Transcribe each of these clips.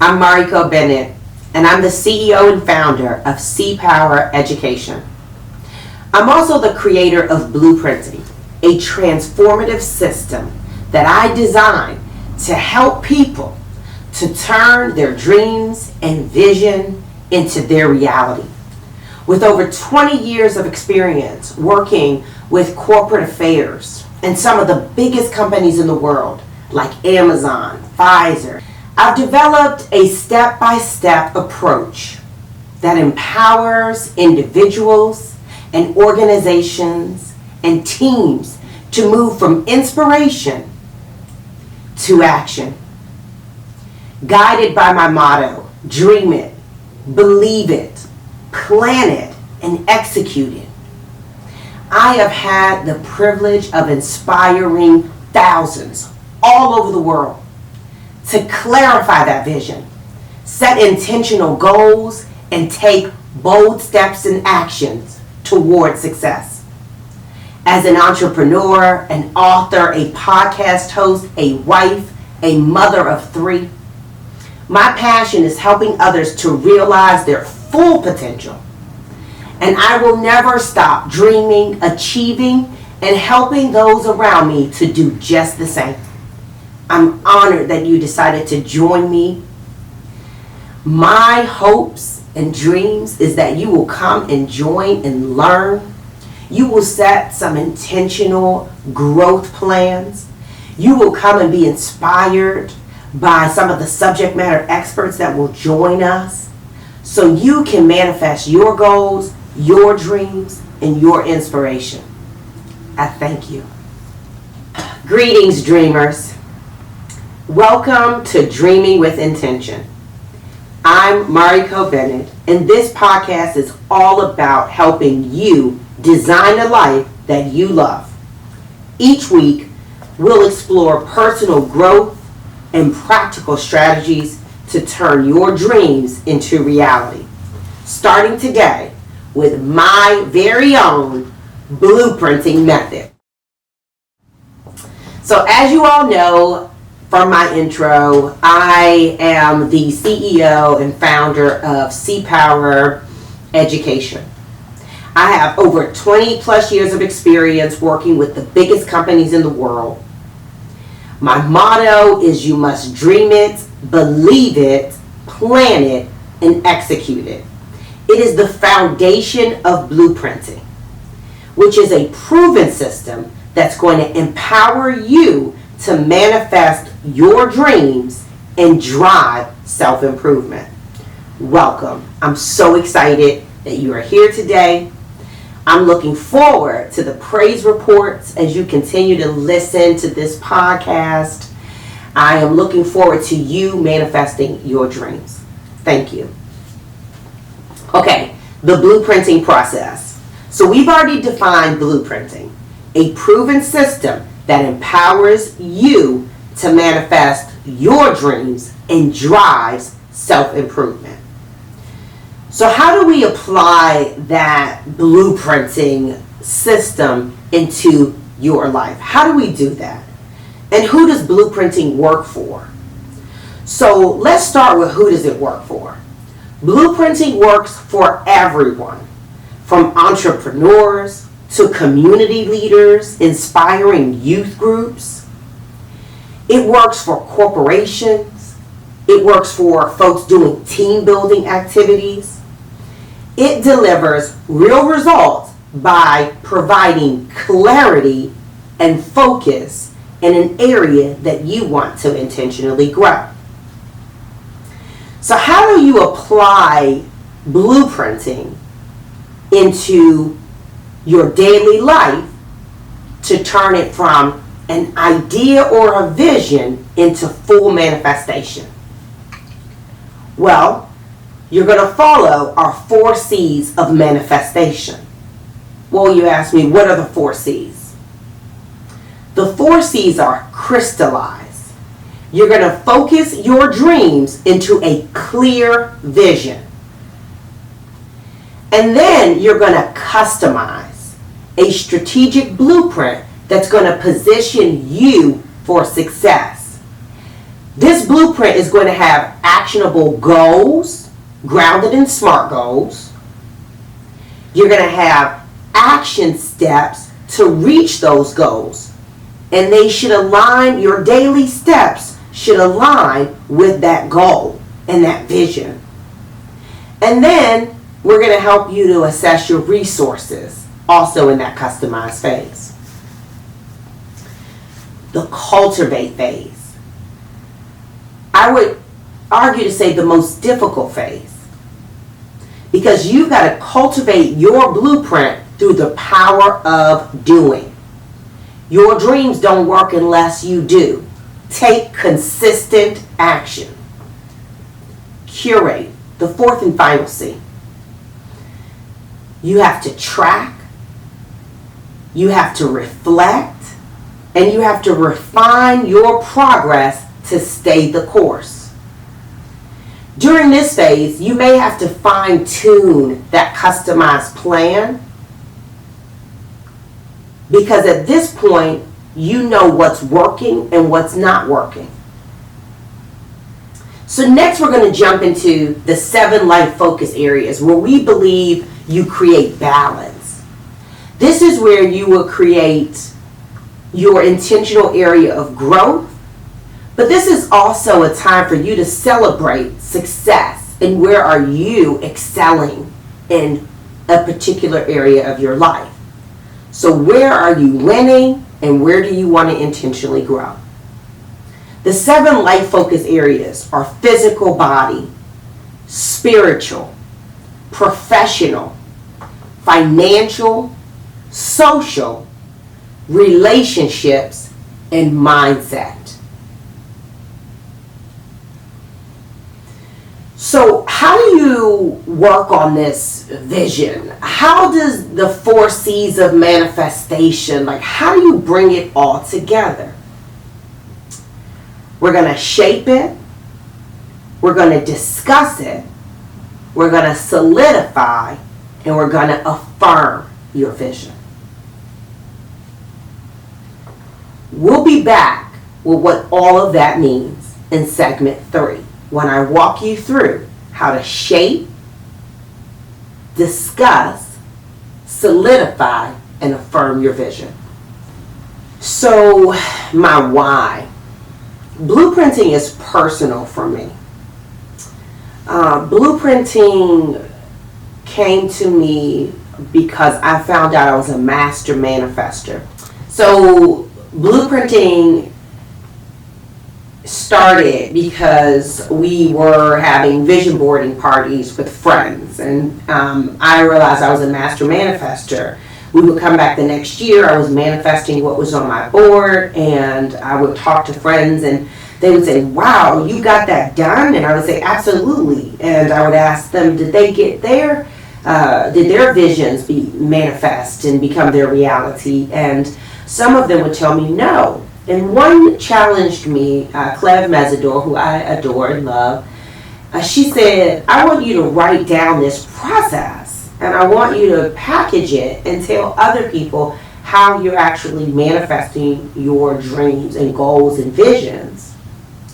I'm Mariko Bennett, and I'm the CEO and founder of C-Power Education. I'm also the creator of Blueprinting, a transformative system that I designed to help people to turn their dreams and vision into their reality. With over 20 years of experience working with corporate affairs and some of the biggest companies in the world, like Amazon, Pfizer, I've developed a step-by-step approach that empowers individuals and organizations and teams to move from inspiration to action. Guided by my motto, dream it, believe it, plan it, and execute it. I have had the privilege of inspiring thousands all over the world to clarify that vision, set intentional goals, and take bold steps and actions toward success. As an entrepreneur, an author, a podcast host, a wife, a mother of 3, my passion is helping others to realize their full potential. And I will never stop dreaming, achieving, and helping those around me to do just the same. I'm honored that you decided to join me. My hopes and dreams is that you will come and join and learn. You will set some intentional growth plans. You will come and be inspired by some of the subject matter experts that will join us so you can manifest your goals, your dreams, and your inspiration. I thank you. Greetings, dreamers. Welcome to Dreaming with Intention. I'm Mariko Bennett, and this podcast is all about helping you design a life that you love. Each week, we'll explore personal growth and practical strategies to turn your dreams into reality. Starting today with my very own blueprinting method. So as you all know from my intro, I am the CEO and founder of C-Power Education. I have over 20 plus years of experience working with the biggest companies in the world. My motto is you must dream it, believe it, plan it, and execute it. It is the foundation of blueprinting, which is a proven system that's going to empower you to manifest your dreams and drive self-improvement. Welcome. I'm so excited that you are here today. I'm looking forward to the praise reports as you continue to listen to this podcast. I am looking forward to you manifesting your dreams. Thank you. Okay, the blueprinting process. So we've already defined blueprinting, a proven system that empowers you to manifest your dreams and drives self-improvement. So how do we apply that blueprinting system into your life? How do we do that? And who does blueprinting work for? So let's start with who does it work for. Blueprinting works for everyone, from entrepreneurs to community leaders, inspiring youth groups. It works for corporations. It works for folks doing team building activities. It delivers real results by providing clarity and focus in an area that you want to intentionally grow. So how do you apply blueprinting into your daily life to turn it from an idea or a vision into full manifestation? Well, you're going to follow our 4 C's of manifestation. Well, you ask me, what are the 4 C's? The 4 C's are crystallize. You're going to focus your dreams into a clear vision. And then you're going to customize a strategic blueprint that's going to position you for success. This blueprint is going to have actionable goals, grounded in SMART goals. You're going to have action steps to reach those goals. And they should align, your daily steps should align with that goal and that vision. And then we're going to help you to assess your resources, also in that customized phase. The cultivate phase. I would argue to say the most difficult phase, because you've got to cultivate your blueprint through the power of doing. Your dreams don't work unless you do. Take consistent action. Curate, the fourth and final C. You have to track, you have to reflect, and you have to refine your progress to stay the course. During this phase, you may have to fine-tune that customized plan, because at this point, you know what's working and what's not working. So next we're going to jump into the 7 life focus areas where we believe you create balance. This is where you will create your intentional area of growth, but this is also a time for you to celebrate success and where are you excelling in a particular area of your life. So where are you winning and where do you want to intentionally grow? The 7 life focus areas are physical body, spiritual, professional, financial, social, relationships, and mindset. So how do you work on this vision? How does the 4 C's of manifestation, how do you bring it all together? We're going to shape it. We're going to discuss it. We're going to solidify, and we're going to affirm your vision. We'll be back with what all of that means in segment 3, when I walk you through how to shape, discuss, solidify, and affirm your vision. So, my why. Blueprinting is personal for me. Blueprinting came to me because I found out I was a master manifester. So, blueprinting started because we were having vision boarding parties with friends, and I realized I was a master manifester. We would come back the next year, I was manifesting what was on my board, and I would talk to friends and they would say, wow, you got that done? And I would say, absolutely. And I would ask them, did they get there? Did their visions be manifest and become their reality? And some of them would tell me no. And one challenged me, Cleve Mesidor, who I adore and love. She said, I want you to write down this process, and I want you to package it and tell other people how you're actually manifesting your dreams and goals and visions.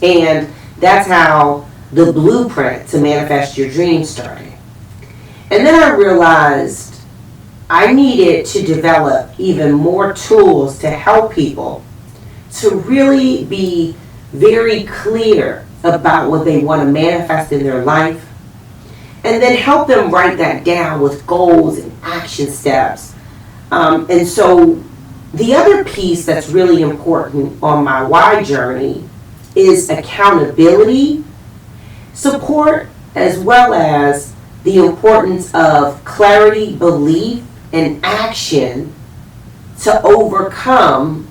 And that's how the blueprint to manifest your dreams started. And then I realized I needed to develop even more tools to help people to really be very clear about what they want to manifest in their life, and then help them write that down with goals and action steps. And so the other piece that's really important on my why journey is accountability, support, as well as the importance of clarity, belief, and action to overcome,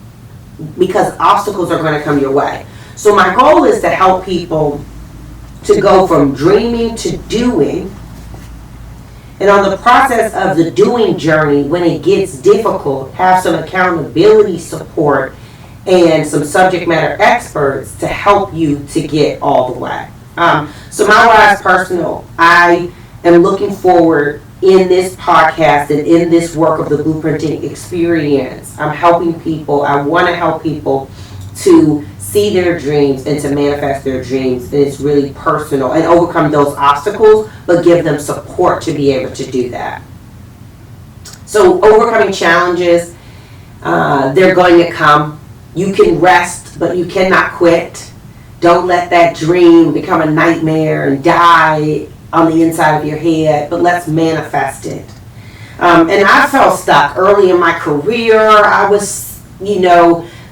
because obstacles are going to come your way. So my goal is to help people to go from dreaming to doing. And on the process of the doing journey, when it gets difficult, have some accountability support and some subject matter experts to help you to get all the way. So my why is personal. I am looking forward in this podcast and in this work of the blueprinting experience. I'm helping people. I want to help people to see their dreams and to manifest their dreams. And it's really personal and overcome those obstacles, but give them support to be able to do that. So overcoming challenges, they're going to come. You can rest, but you cannot quit. Don't let that dream become a nightmare and die on the inside of your head, but let's manifest it. And I felt stuck early in my career. I was,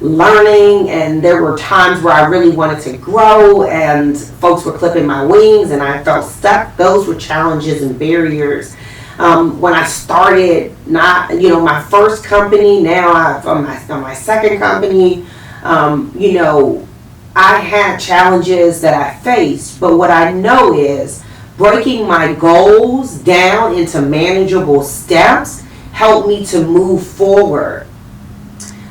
learning, and there were times where I really wanted to grow and folks were clipping my wings and I felt stuck. Those were challenges and barriers. When I started my first company, now I'm on my second company, I had challenges that I faced, but what I know is breaking my goals down into manageable steps helped me to move forward.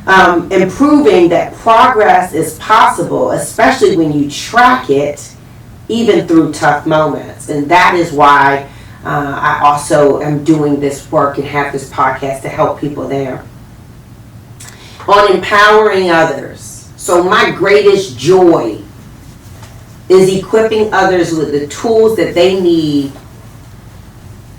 And proving that progress is possible, especially when you track it, even through tough moments. And that is why I also am doing this work and have this podcast to help people there. On empowering others. So my greatest joy is equipping others with the tools that they need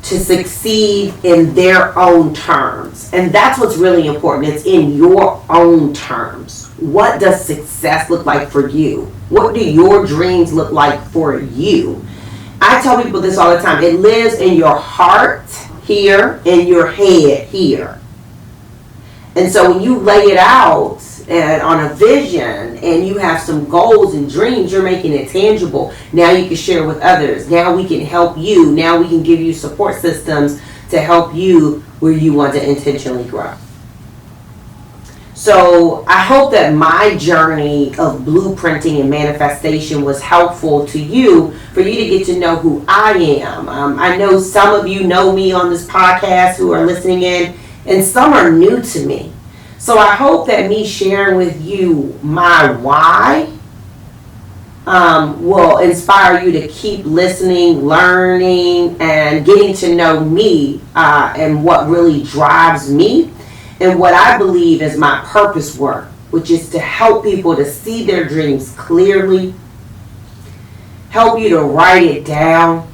to succeed in their own terms. And that's what's really important. It's in your own terms. What does success look like for you? What do your dreams look like for you? I tell people this all the time. It lives in your heart here, in your head here. And so when you lay it out and on a vision and you have some goals and dreams, you're making it tangible. Now you can share with others. Now we can help you. Now we can give you support systems to help you where you want to intentionally grow. So I hope that my journey of blueprinting and manifestation was helpful to you, for you to get to know who I am. I know some of you know me on this podcast who are listening in, and some are new to me. So I hope that me sharing with you my why will inspire you to keep listening, learning, and getting to know me and what really drives me and what I believe is my purpose work, which is to help people to see their dreams clearly, help you to write it down,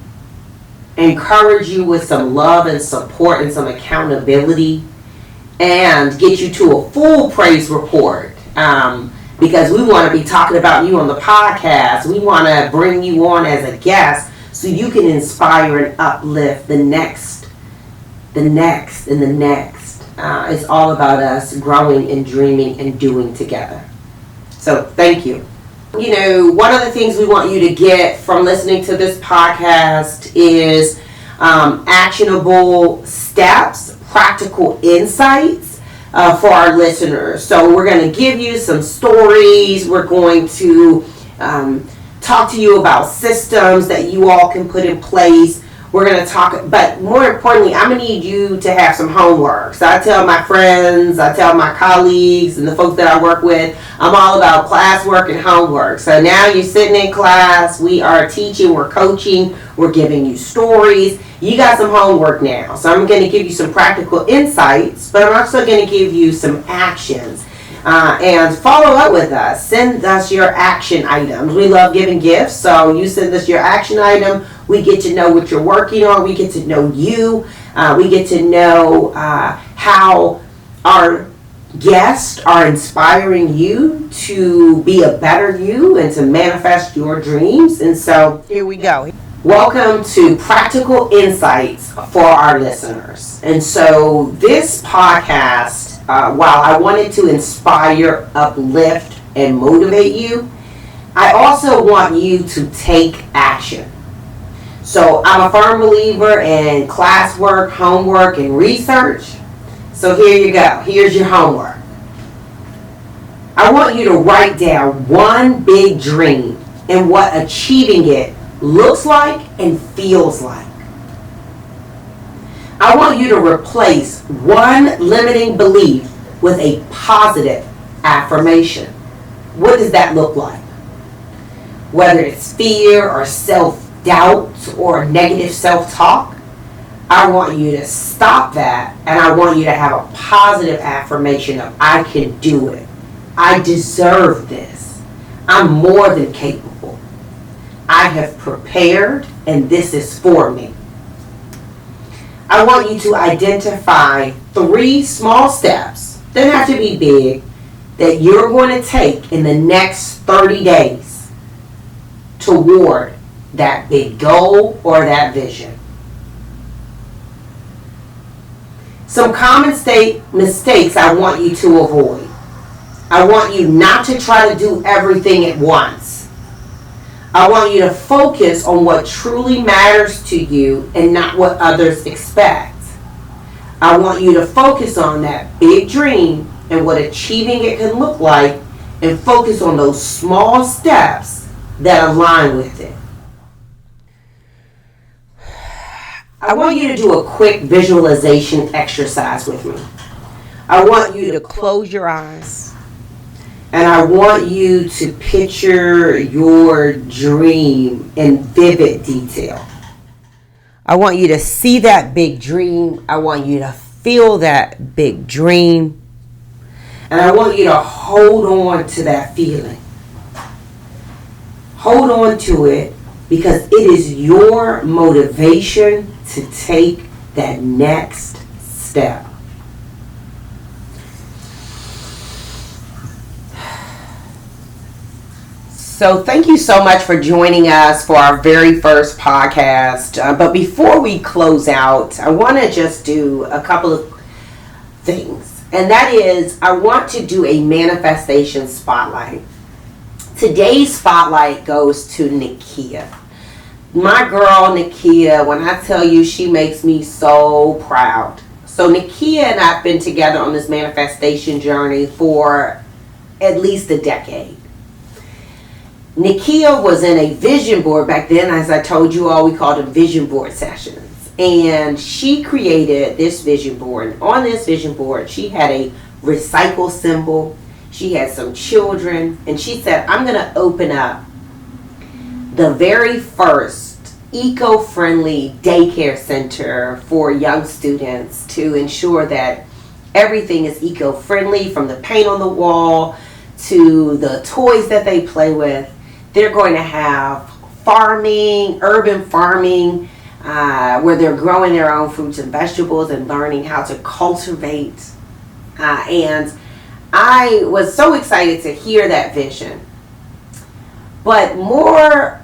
encourage you with some love and support and some accountability, and get you to a full praise report, because we want to be talking about you on the podcast. We want to bring you on as a guest so you can inspire and uplift the next, and the next. It's all about us growing and dreaming and doing together. So thank you. One of the things we want you to get from listening to this podcast is actionable steps, practical insights for our listeners. So we're going to give you some stories. We're going to talk to you about systems that you all can put in place. We're going to talk, but more importantly, I'm going to need you to have some homework. So I tell my friends, I tell my colleagues and the folks that I work with, I'm all about classwork and homework. So now you're sitting in class, we are teaching, we're coaching, we're giving you stories. You got some homework now. So I'm going to give you some practical insights, but I'm also going to give you some actions. And follow up with us. Send us your action items. We love giving gifts, so you send us your action item. We get to know what you're working on. We get to know you. We get to know how our guests are inspiring you to be a better you and to manifest your dreams. And so here we go. Welcome to Practical Insights for our listeners. And so this podcast, while I wanted to inspire, uplift, and motivate you, I also want you to take action. So I'm a firm believer in classwork, homework, and research. So here you go. Here's your homework. I want you to write down one big dream and what achieving it looks like and feels like. I want you to replace one limiting belief with a positive affirmation. What does that look like? Whether it's fear or self-doubt or negative self-talk, I want you to stop that, and I want you to have a positive affirmation of I can do it. I deserve this. I'm more than capable. I have prepared, and this is for me. I want you to identify 3 small steps, they have to be big, that you're going to take in the next 30 days toward that big goal or that vision. Some common mistakes I want you to avoid. I want you not to try to do everything at once. I want you to focus on what truly matters to you and not what others expect. I want you to focus on that big dream and what achieving it can look like, and focus on those small steps that align with it. I want you to do a quick visualization exercise with me. I want you to close your eyes, and I want you to picture your dream in vivid detail. I want you to see that big dream. I want you to feel that big dream. And I want you to hold on to that feeling. Hold on to it, because it is your motivation to take that next step. So thank you so much for joining us for our very first podcast. But before we close out, I want to just do a couple of things. And that is, I want to do a manifestation spotlight. Today's spotlight goes to Nakia. My girl Nakia, when I tell you, she makes me so proud. So Nakia and I have been together on this manifestation journey for at least a decade. Nakia was in a vision board back then. As I told you all, we called them vision board sessions. And she created this vision board. On this vision board, she had a recycle symbol. She had some children. And she said, I'm going to open up the very first eco-friendly daycare center for young students to ensure that everything is eco-friendly, from the paint on the wall to the toys that they play with. They're going to have farming, urban farming, where they're growing their own fruits and vegetables and learning how to cultivate. And I was so excited to hear that vision. But more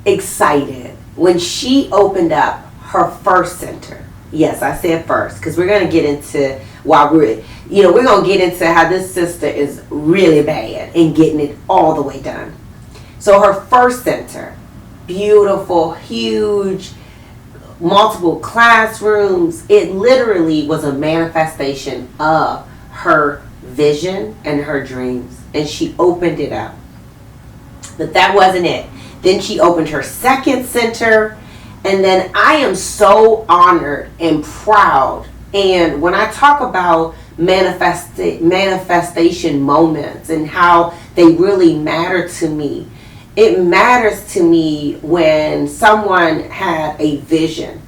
excited when she opened up her first center. Yes, I said first, because we're going to get into we're going to get into how this sister is really bad in getting it all the way done. So her first center, beautiful, huge, multiple classrooms. It literally was a manifestation of her vision and her dreams. And she opened it up. But that wasn't it. Then she opened her second center. And then I am so honored and proud. And when I talk about manifestation moments and how they really matter to me, it matters to me when someone had a vision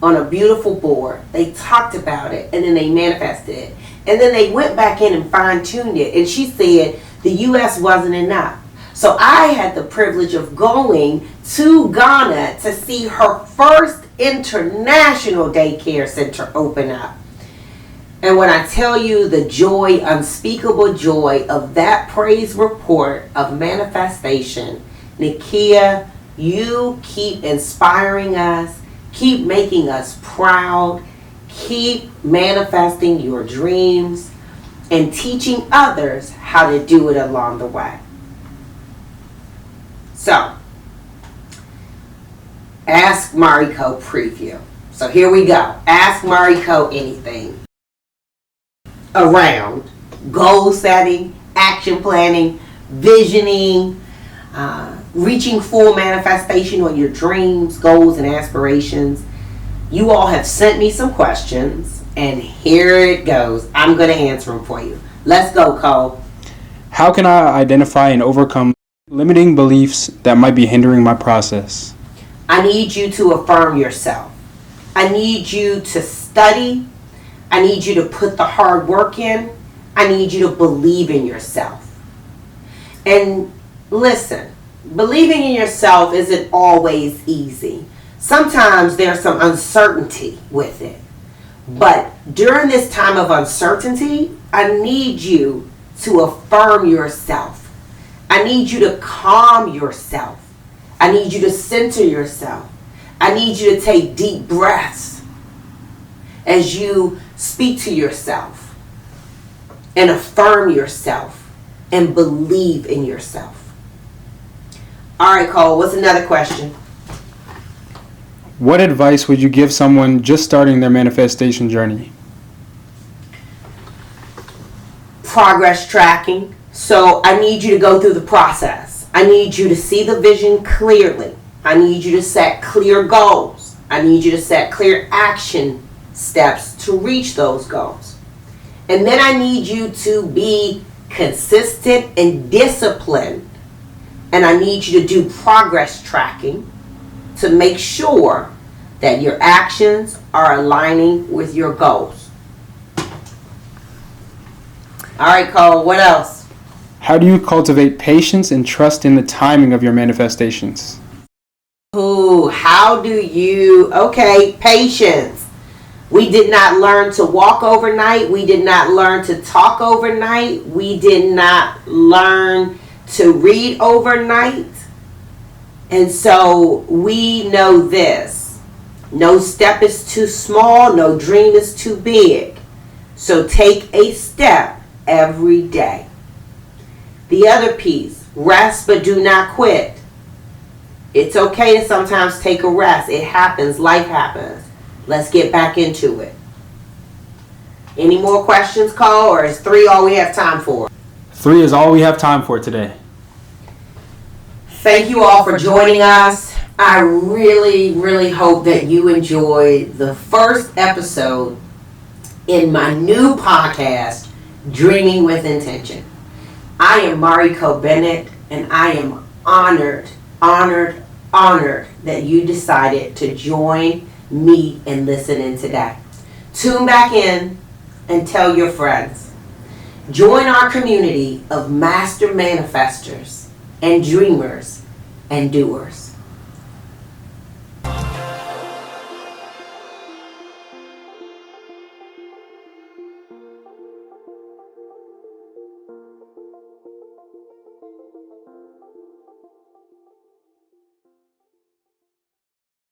on a beautiful board. They talked about it and then they manifested it. And then they went back in and fine-tuned it. And she said the U.S. wasn't enough. So I had the privilege of going to Ghana to see her first international daycare center open up. And when I tell you the joy, unspeakable joy of that praise report of manifestation, Nakia, you keep inspiring us, keep making us proud, keep manifesting your dreams, and teaching others how to do it along the way. So, Ask Mariko preview. So here we go. Ask Mariko anything around goal setting, action planning, visioning, reaching full manifestation on your dreams, goals, and aspirations. You all have sent me some questions, and here it goes. I'm going to answer them for you. Let's go, Cole. How can I identify and overcome limiting beliefs that might be hindering my process? I need you to affirm yourself. I need you to study. I need you to put the hard work in. I need you to believe in yourself. And listen, believing in yourself isn't always easy. Sometimes there's some uncertainty with it. But during this time of uncertainty, I need you to affirm yourself. I need you to calm yourself. I need you to center yourself. I need you to take deep breaths as you speak to yourself and affirm yourself and believe in yourself. All right, Cole, what's another question? What advice would you give someone just starting their manifestation journey? Progress tracking. So I need you to go through the process. I need you to see the vision clearly. I need you to set clear goals. I need you to set clear action steps to reach those goals. And then I need you to be consistent and disciplined. And I need you to do progress tracking to make sure that your actions are aligning with your goals. All right, Cole, what else? How do you cultivate patience and trust in the timing of your manifestations? Patience. We did not learn to walk overnight. We did not learn to talk overnight. We did not learn to read overnight. And so we know this. No step is too small. No dream is too big. So take a step every day. The other piece, rest but do not quit. It's okay to sometimes take a rest. It happens. Life happens. Let's get back into it. Any more questions, Cole, or is 3 all we have time for? 3 is all we have time for today. Thank you all for joining us. I really, really hope that you enjoyed the first episode in my new podcast, Dreaming with Intention. I am Mariko Bennett, and I am honored that you decided to join me and listen in today. Tune back in and tell your friends. Join our community of master manifestors and dreamers and doers.